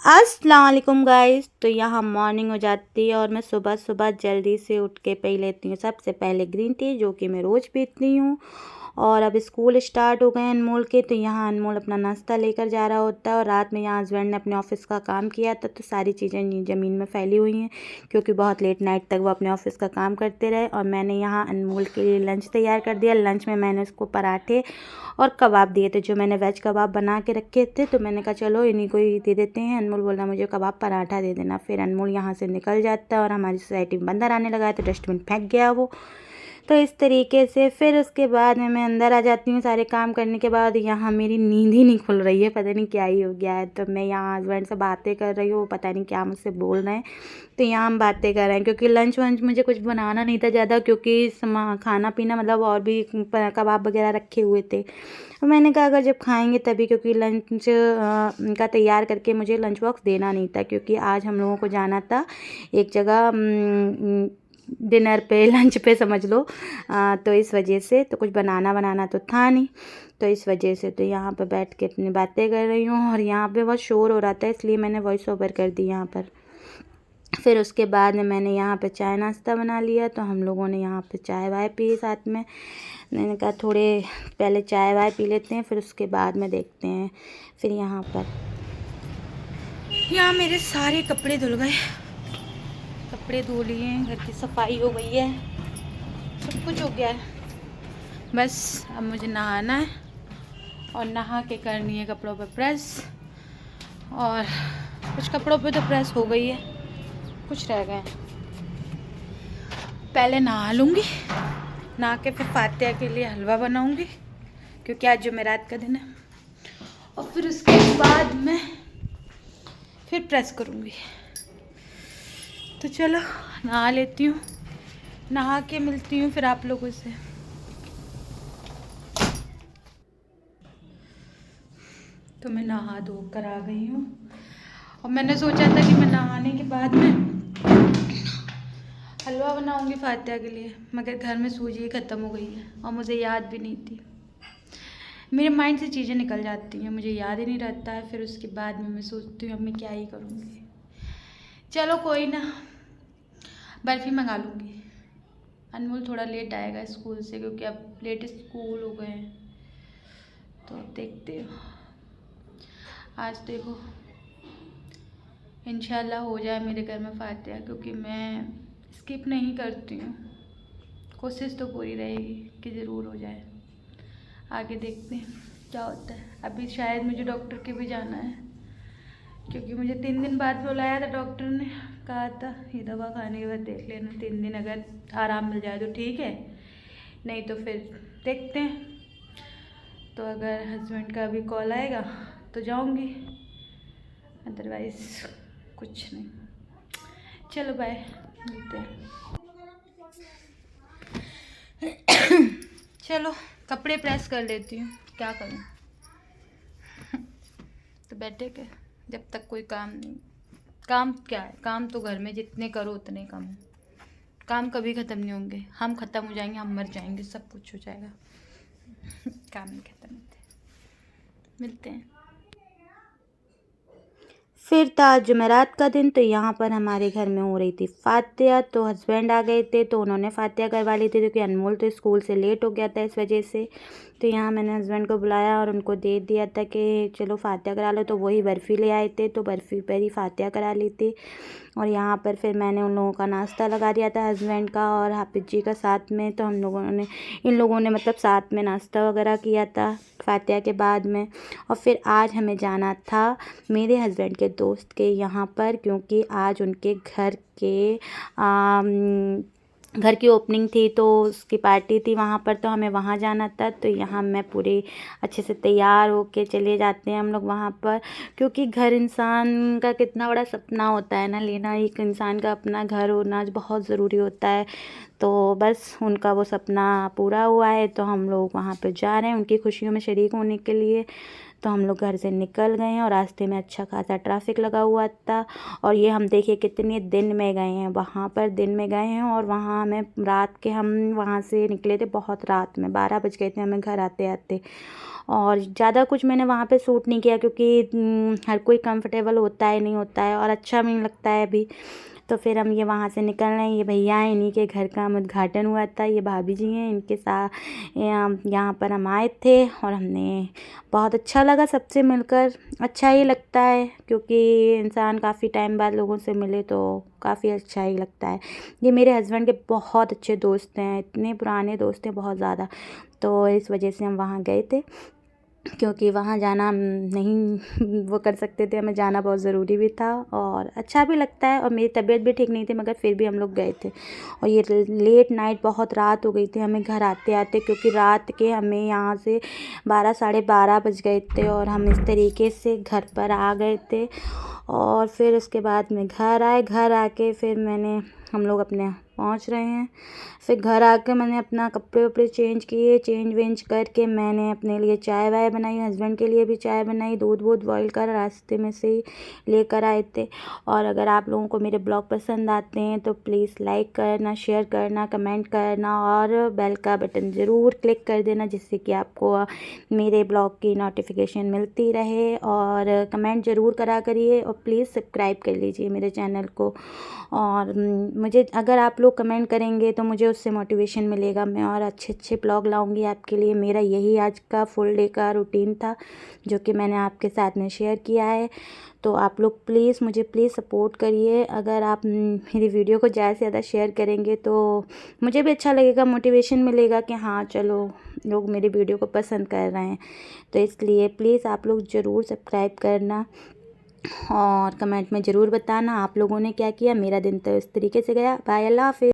अस्सलाम वालेकुम गाइस। तो यहाँ मॉर्निंग हो जाती है और मैं सुबह सुबह जल्दी से उठ के पी लेती हूँ सबसे पहले ग्रीन टी, जो कि मैं रोज़ पीती हूँ। और अब स्कूल स्टार्ट हो गए हैं अनमोल के, तो यहाँ अनमोल अपना नाश्ता लेकर जा रहा होता है। और रात में यहाँ हस्बैंड ने अपने ऑफिस का काम किया था, तो सारी चीज़ें ज़मीन में फैली हुई हैं क्योंकि बहुत लेट नाइट तक वो अपने ऑफिस का काम करते रहे। और मैंने यहाँ अनमोल के लिए लंच तैयार कर दिया। लंच में मैंने उसको पराठे और कबाब दिए थे, जो मैंने वेज कबाब बना के रखे थे। तो मैंने कहा चलो इन्हीं को ही दे देते हैं। अनमोल बोला मुझे कबाब पराठा दे देना। फिर अनमोल यहाँ से निकल जाता है और हमारी सोसाइटी में बंदर आने लगा है, तो डस्टबिन फेंक गया वो। तो इस तरीके से फिर उसके बाद में मैं अंदर आ जाती हूँ सारे काम करने के बाद। यहाँ मेरी नींद ही नहीं खुल रही है, पता नहीं क्या ही हो गया है। तो मैं यहाँ हस्बैंड से बातें कर रही हूँ, पता नहीं क्या मुझसे बोल रहे हैं। तो यहाँ हम बातें कर रहे हैं क्योंकि लंच वंच मुझे कुछ बनाना नहीं था ज़्यादा, क्योंकि खाना पीना मतलब और भी कबाब वगैरह रखे हुए थे। तो मैंने कहा अगर जब खाएंगे तभी, क्योंकि लंच का तैयार करके मुझे लंच बॉक्स देना नहीं था, क्योंकि आज हम लोगों को जाना था एक जगह डिनर पे, लंच पे समझ लो। तो इस वजह से तो कुछ बनाना तो था नहीं, तो इस वजह से तो यहाँ पर बैठ के अपनी बातें कर रही हूँ। और यहाँ पे बहुत शोर हो रहा था, इसलिए मैंने वॉइस ओवर कर दी यहाँ पर। फिर उसके बाद में मैंने यहाँ पे चाय नाश्ता बना लिया, तो हम लोगों ने यहाँ पे चाय वाय पी साथ में। मैंने कहा थोड़े पहले चाय वाय पी लेते हैं, फिर उसके बाद में देखते हैं। फिर यहाँ मेरे सारे कपड़े धुल गए, कपड़े धो लिए हैं, घर की सफाई हो गई है, सब कुछ हो गया है। बस अब मुझे नहाना है और नहा के करनी है कपड़ों पे प्रेस। और कुछ कपड़ों पे तो प्रेस हो गई है, कुछ रह गए। पहले नहा लूँगी, नहा के फिर फातिया के लिए हलवा बनाऊँगी, क्योंकि आज जुमेरात का दिन है। और फिर उसके बाद मैं फिर प्रेस करूँगी। तो चलो नहा लेती हूँ, नहा के मिलती हूँ फिर आप लोगों से। तो मैं नहा धो कर आ गई हूँ और मैंने सोचा था कि मैं नहाने के बाद में हलवा बनाऊँगी फातिया के लिए, मगर घर में सूजी ख़त्म हो गई है और मुझे याद भी नहीं थी। मेरे माइंड से चीज़ें निकल जाती हैं, मुझे याद ही नहीं रहता है। फिर उसके बाद में मैं सोचती हूँ अब मैं क्या ही करूँगी। चलो कोई ना, बर्फ़ी मंगा लूँगी। अनमोल थोड़ा लेट आएगा स्कूल से, क्योंकि अब लेट स्कूल हो गए हैं। तो देखते हो, आज देखो इंशाल्लाह हो जाए मेरे घर में फातिया, क्योंकि मैं स्किप नहीं करती हूँ। कोशिश तो पूरी रहेगी कि ज़रूर हो जाए। आगे देखते हैं क्या होता है। अभी शायद मुझे डॉक्टर के भी जाना है, क्योंकि मुझे 3 दिन बाद बुलाया था डॉक्टर ने। कहा था ये दवा खाने के बाद देख लेना, 3 दिन अगर आराम मिल जाए तो ठीक है, नहीं तो फिर देखते हैं। तो अगर हस्बैंड का अभी कॉल आएगा तो जाऊंगी, अदरवाइज़ कुछ नहीं। चलो बाय, मिलते हैं। चलो कपड़े प्रेस कर लेती हूँ, क्या करूँ। तो बैठे के जब तक कोई काम नहीं, काम क्या है, काम तो घर में जितने करो उतने कम है। काम कभी ख़त्म नहीं होंगे, हम ख़त्म हो जाएंगे, हम मर जाएंगे, सब कुछ हो जाएगा। काम नहीं ख़त्म होते। मिलते हैं। फिर था जुमेरात का दिन, तो यहाँ पर हमारे घर में हो रही थी फातिया। तो हस्बैंड आ गए थे, तो उन्होंने फातिया करवा ली थी, क्योंकि अनमोल तो स्कूल से लेट हो गया था इस वजह से। तो यहाँ मैंने हस्बैंड को बुलाया और उनको दे दिया था कि चलो फातिया करा लो। तो वही बर्फ़ी ले आए थे, तो बर्फ़ी पर ही फातिया करा ली थी। और यहाँ पर फिर मैंने उन लोगों का नाश्ता लगा दिया था, हस्बैंड का और हाफिज़ जी का साथ में। तो इन लोगों ने मतलब साथ में नाश्ता वगैरह किया था फातिया के बाद में। और फिर आज हमें जाना था मेरे हस्बैंड के दोस्त के यहाँ पर, क्योंकि आज उनके घर की ओपनिंग थी, तो उसकी पार्टी थी वहाँ पर, तो हमें वहाँ जाना था। तो यहाँ मैं पूरे अच्छे से तैयार होके चले जाते हैं हम लोग वहाँ पर, क्योंकि घर इंसान का कितना बड़ा सपना होता है ना लेना। एक इंसान का अपना घर होना बहुत ज़रूरी होता है। तो बस उनका वो सपना पूरा हुआ है, तो हम लोग वहाँ पर जा रहे हैं उनकी खुशियों में शरीक होने के लिए। तो हम लोग घर से निकल गए हैं और रास्ते में अच्छा खासा ट्रैफिक लगा हुआ था। और ये हम देखिए कितने दिन में गए हैं, वहाँ पर दिन में गए हैं और वहाँ हमें रात के हम वहाँ से निकले थे बहुत रात में, 12 बज गए थे हमें घर आते आते। और ज़्यादा कुछ मैंने वहाँ पे शूट नहीं किया क्योंकि हर कोई कंफर्टेबल होता है नहीं होता है और अच्छा भी नहीं लगता है अभी। तो फिर हम ये वहाँ से निकल रहे हैं, ये भैया हैं, इन्हीं के घर का उद्घाटन हुआ था, ये भाभी जी हैं, इनके साथ यहाँ पर हम आए थे और हमने बहुत अच्छा लगा सबसे मिलकर। अच्छा ही लगता है क्योंकि इंसान काफ़ी टाइम बाद लोगों से मिले तो काफ़ी अच्छा ही लगता है। ये मेरे हस्बैंड के बहुत अच्छे दोस्त हैं, इतने पुराने दोस्त हैं बहुत ज़्यादा, तो इस वजह से हम वहाँ गए थे क्योंकि वहाँ जाना हम नहीं वो कर सकते थे, हमें जाना बहुत ज़रूरी भी था और अच्छा भी लगता है। और मेरी तबीयत भी ठीक नहीं थी मगर फिर भी हम लोग गए थे। और ये लेट नाइट बहुत रात हो गई थी हमें घर आते आते, क्योंकि रात के हमें यहाँ से 12 साढ़े 12 बज गए थे और हम इस तरीके से घर पर आ गए थे। और फिर उसके बाद में घर आए, घर आके फिर हम लोग अपने पहुंच रहे हैं। फिर घर आके मैंने अपना कपड़े वपड़े चेंज किए, चेंज वेंज करके मैंने अपने लिए चाय वाय बनाई, हस्बैंड के लिए भी चाय बनाई, दूध वूध बॉईल कर रास्ते में से ही लेकर आए थे। और अगर आप लोगों को मेरे ब्लॉग पसंद आते हैं तो प्लीज़ लाइक करना, शेयर करना, कमेंट करना और बेल का बटन ज़रूर क्लिक कर देना, जिससे कि आपको मेरे ब्लॉग की नोटिफिकेशन मिलती रहे। और कमेंट ज़रूर करा करिए और प्लीज़ सब्सक्राइब कर लीजिए मेरे चैनल को। और मुझे अगर आप लोग कमेंट करेंगे तो मुझे उससे मोटिवेशन मिलेगा, मैं और अच्छे अच्छे ब्लॉग लाऊंगी आपके लिए। मेरा यही आज का फुल डे का रूटीन था जो कि मैंने आपके साथ में शेयर किया है। तो आप लोग प्लीज़ मुझे सपोर्ट करिए। अगर आप मेरी वीडियो को ज़्यादा से ज़्यादा शेयर करेंगे तो मुझे भी अच्छा लगेगा, मोटिवेशन मिलेगा कि हाँ चलो लोग मेरी वीडियो को पसंद कर रहे हैं। तो इसलिए प्लीज़ आप लोग ज़रूर सब्सक्राइब करना और कमेंट में ज़रूर बताना आप लोगों ने क्या किया। मेरा दिन तो इस तरीके से गया। बाय, अल्लाह हाफ़िज़।